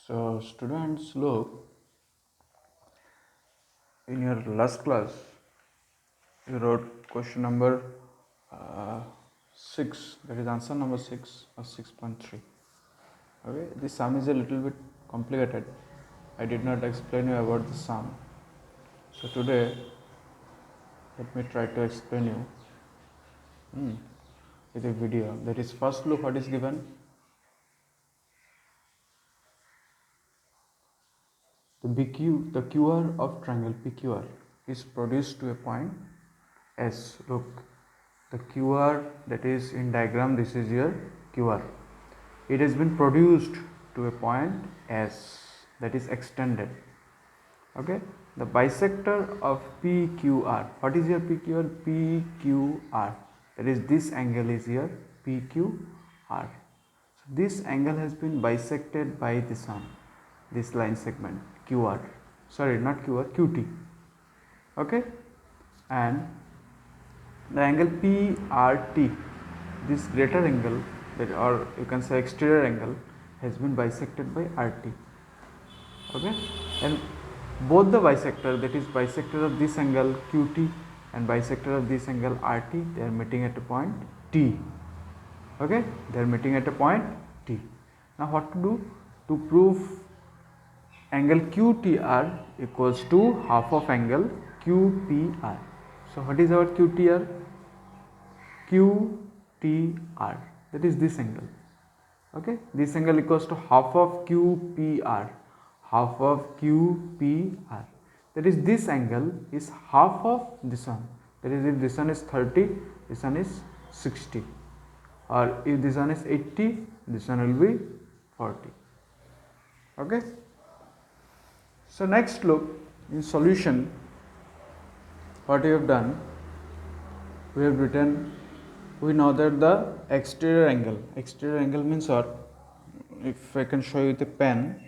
So students, look, in your last class you wrote question number 6, that is answer number 6 or 6.3. Okay, this sum is a little bit complicated. I did not explain you about the sum. So today let me try to explain you with a video. That is, first look what is given. The QR of triangle PQR is produced to a point S. Look, the QR that is in diagram, this is your QR. It has been produced to a point S, that is extended. Okay, the bisector of PQR. What is your PQR? PQR. That is, this angle is your PQR. So this angle has been bisected by this one, this line segment QR. Sorry, not QR, QT. Okay, and the angle PRT, this greater angle, that, or you can say exterior angle, has been bisected by RT. Okay, and both the bisector, that is bisector of this angle QT and bisector of this angle RT, they are meeting at a point T. Okay, they are meeting at a point T. Now what to do? To prove angle QTR equals to half of angle QPR. So what is our QTR? QTR, that is this angle. Okay, this angle equals to half of QPR. Half of QPR, that is, this angle is half of this one. That is, if this one is 30, this one is 60, or if this one is 80, this one will be 40. Okay, so next look, in solution what we have done, we have written, we know that the exterior angle means what? If I can show you with a pen.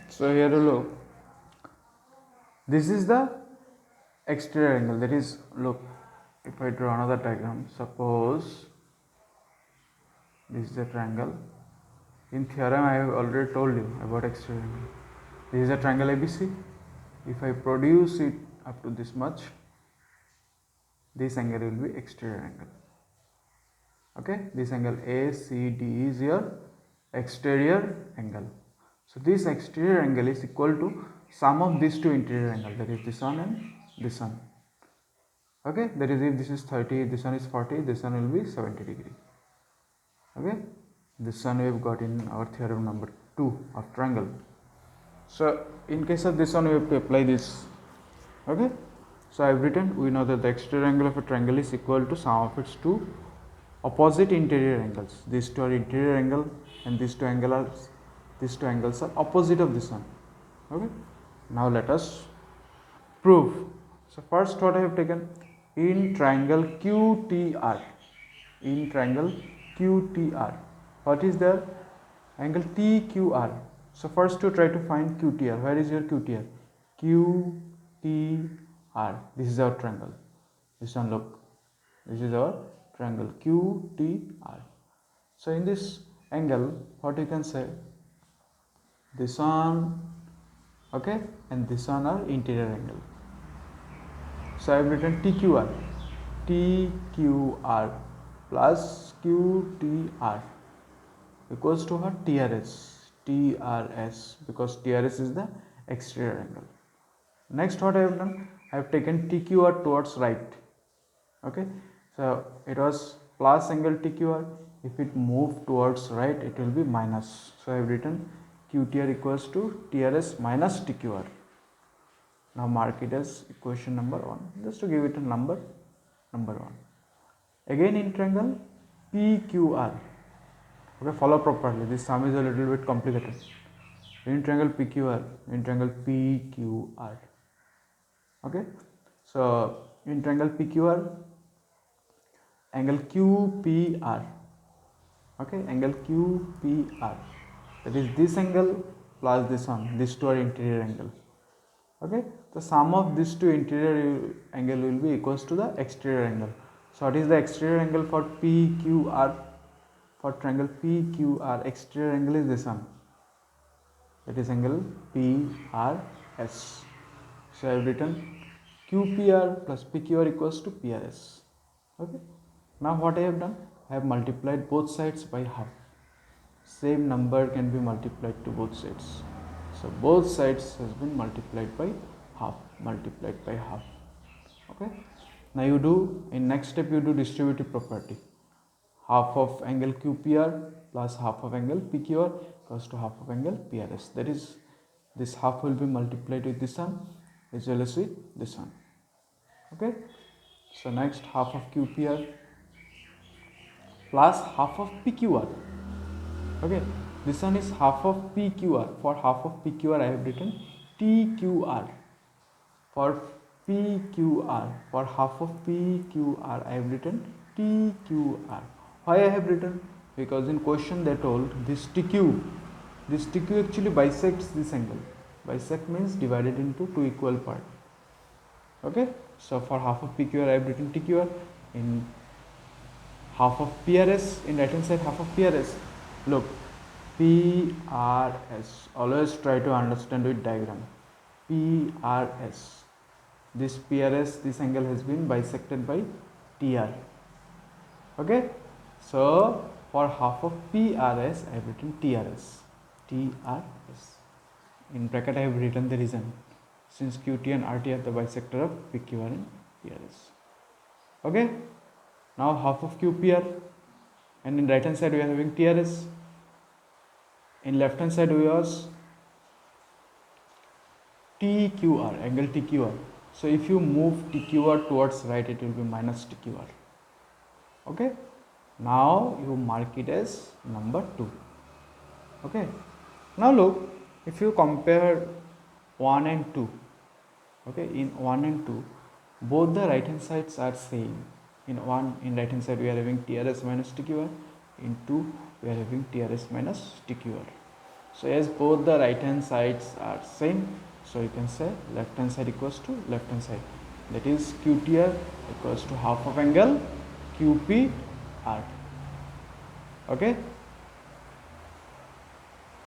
So here you look, this is the exterior angle, that is, look, if I draw another diagram, suppose this is a triangle. In theorem I have already told you about exterior angle. This is a triangle ABC. If I produce it up to this much, this angle will be exterior angle. Okay, this angle ACD is your exterior angle. So this exterior angle is equal to sum of these two interior angles, that is this one and this one. Okay, that is, if this is 30, this one is 40, this one will be 70 degree. Okay, this one we have got in our theorem number 2 of triangle. So in case of this one, we have to apply this. Okay, so I have written, we know that the exterior angle of a triangle is equal to sum of its two opposite interior angles. These two are interior angle and these two angles are opposite of this one. Okay, now let us prove. So first, what I have taken, in triangle QTR, in triangle QTR, what is the angle TQR? So first you try to find QTR. Where is your QTR? QTR. This is our triangle. This one, look, this is our triangle QTR. So in this angle, what you can say, this one, okay, and this one are interior angle. So I have written TQR plus QTR equals to what? TRS, because TRS is the exterior angle. Next, what I have done, I have taken TQR towards right. Okay, so it was plus angle TQR. If it moved towards right, it will be minus. So I have written QTR equals to TRS minus TQR. Now mark it as equation number 1, just to give it a number 1. Again in triangle PQR. Okay, follow properly. This sum is a little bit complicated. In triangle PQR, in triangle PQR. Okay, so in triangle PQR, angle QPR. Okay, angle QPR. That is this angle plus this one. These two are interior angle. Okay, the sum of these two interior angle will be equals to the exterior angle. So what is the exterior angle for PQR? For triangle PQR, exterior angle is this one, that is angle PRS. So I have written QPR plus PQR equals to PRS. Okay, now what I have done, I have multiplied both sides by half. Same number can be multiplied to both sides, so both sides has been multiplied by half, okay. Now you do, in next step you do distributive property, half of angle QPR plus half of angle PQR equals to half of angle PRS, that is this half will be multiplied with this one as well as with this one, okay. So next, half of QPR plus half of PQR, okay. This one is half of PQR. For half of PQR I have written TQR. For PQR, for half of PQR I have written TQR. Why I have written? Because in question they told this TQ actually bisects this angle. Bisect means divided into two equal parts, okay. So for half of PQR I have written TQR. In half of PRS, in right hand side half of PRS, look, PRS, always try to understand with diagram. PRS, this PRS, this angle has been bisected by TR, okay. So for half of PRS I have written TRS. In bracket I have written the reason, since QT and RT are the bisector of PQR and PRS, okay. Now half of QPR, and in right hand side we are having TRS, in left hand side we have TQR, angle TQR. So if you move TQR towards right, it will be minus TQR, okay. Now you mark it as number 2, okay. Now look, if you compare 1 and 2, okay, in 1 and 2 both the right hand sides are same. In right hand side we are having TRS minus TQR, in 2 we are having TRS minus TQR. So as both the right hand sides are same, so you can say left hand side equals to left hand side, that is QTR equals to half of angle QPR, okay.